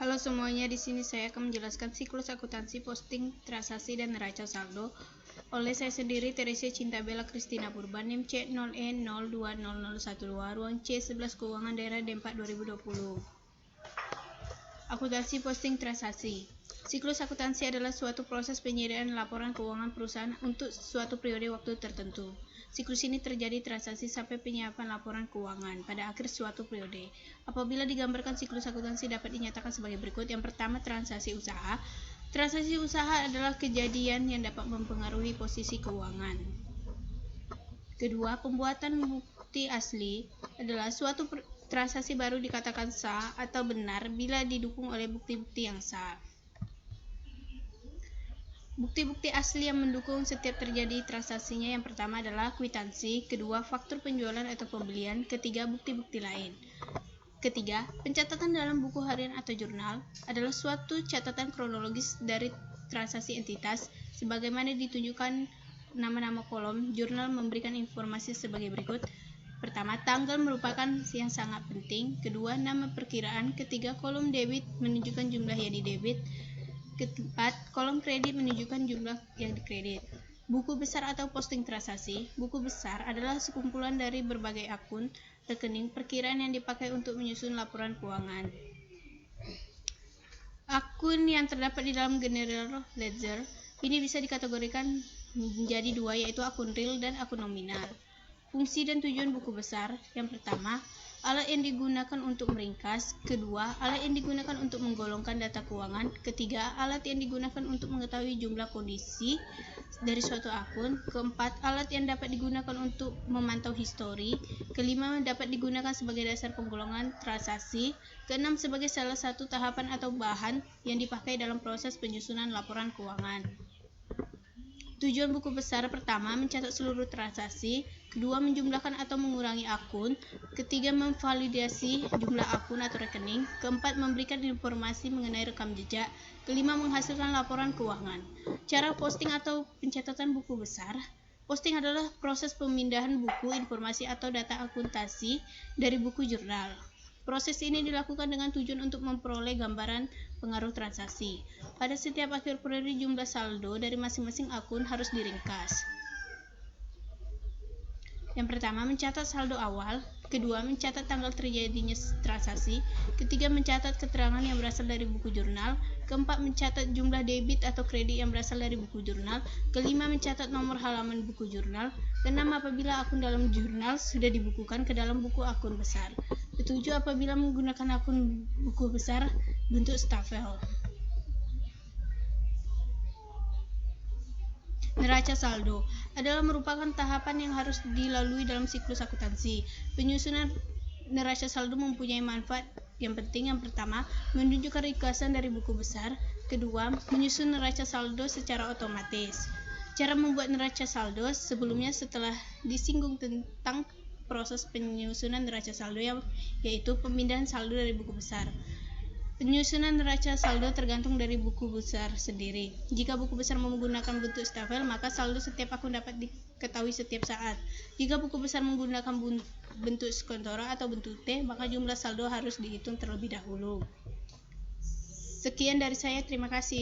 Halo semuanya, di sini saya akan menjelaskan siklus akuntansi, posting, transaksi, dan neraca saldo oleh saya sendiri, Teresia Cinta Bella Kristina Purba, NIM C0E020012, ruang C11 Keuangan Daerah D4 2020. Akuntansi, posting, transaksi. Siklus akuntansi adalah suatu proses penyediaan laporan keuangan perusahaan untuk suatu periode waktu tertentu. Siklus ini terjadi transaksi sampai penyiapan laporan keuangan pada akhir suatu periode. Apabila digambarkan, siklus akuntansi dapat dinyatakan sebagai berikut. Yang pertama, transaksi usaha. Transaksi usaha adalah kejadian yang dapat mempengaruhi posisi keuangan. Kedua, pembuatan bukti asli adalah suatu transaksi baru dikatakan sah atau benar bila didukung oleh bukti-bukti yang sah. Bukti-bukti asli yang mendukung setiap terjadi transaksinya yang pertama adalah kwitansi, kedua faktur penjualan atau pembelian, ketiga bukti-bukti lain. Ketiga, pencatatan dalam buku harian atau jurnal adalah suatu catatan kronologis dari transaksi entitas sebagaimana ditunjukkan nama-nama kolom. Jurnal memberikan informasi sebagai berikut. Pertama, tanggal merupakan yang sangat penting. Kedua, nama perkiraan. Ketiga, kolom debit menunjukkan jumlah yang didebit. Keempat, kolom kredit menunjukkan jumlah yang dikredit. Buku besar atau posting transaksi. Buku besar adalah sekumpulan dari berbagai akun, rekening, perkiraan yang dipakai untuk menyusun laporan keuangan. Akun yang terdapat di dalam general ledger ini bisa dikategorikan menjadi dua, yaitu akun real dan akun nominal. Fungsi dan tujuan buku besar. Yang pertama, alat yang digunakan untuk meringkas. Kedua, alat yang digunakan untuk menggolongkan data keuangan. Ketiga, alat yang digunakan untuk mengetahui jumlah kondisi dari suatu akun. Keempat, alat yang dapat digunakan untuk memantau histori. Kelima, dapat digunakan sebagai dasar penggolongan transaksi. Keenam, sebagai salah satu tahapan atau bahan yang dipakai dalam proses penyusunan laporan keuangan. Tujuan buku besar: pertama, mencatat seluruh transaksi. Kedua, menjumlahkan atau mengurangi akun. Ketiga, memvalidasi jumlah akun atau rekening. Keempat, memberikan informasi mengenai rekam jejak. Kelima, menghasilkan laporan keuangan. Cara posting atau pencatatan buku besar. Posting adalah proses pemindahan buku, informasi atau data akuntansi dari buku jurnal. Proses ini dilakukan dengan tujuan untuk memperoleh gambaran pengaruh transaksi. Pada setiap akhir periode, jumlah saldo dari masing-masing akun harus diringkas. Yang pertama, mencatat saldo awal. Kedua, mencatat tanggal terjadinya transaksi. Ketiga, mencatat keterangan yang berasal dari buku jurnal. Keempat, mencatat jumlah debit atau kredit yang berasal dari buku jurnal. Kelima, mencatat nomor halaman buku jurnal. Keenam, apabila akun dalam jurnal sudah dibukukan ke dalam buku akun besar. Ketujuh, apabila menggunakan akun buku besar bentuk stafel. Neraca saldo adalah merupakan tahapan yang harus dilalui dalam siklus akuntansi. Penyusunan neraca saldo mempunyai manfaat yang penting. Yang pertama, menunjukkan ringkasan dari buku besar. Kedua, menyusun neraca saldo secara otomatis. Cara membuat neraca saldo sebelumnya setelah disinggung tentang proses penyusunan neraca saldo yaitu pemindahan saldo dari buku besar. Penyusunan neraca saldo tergantung dari buku besar sendiri. Jika buku besar menggunakan bentuk stafel, maka saldo setiap akun dapat diketahui setiap saat. Jika buku besar menggunakan bentuk skontoro atau bentuk T, maka jumlah saldo harus dihitung terlebih dahulu. Sekian dari saya, terima kasih.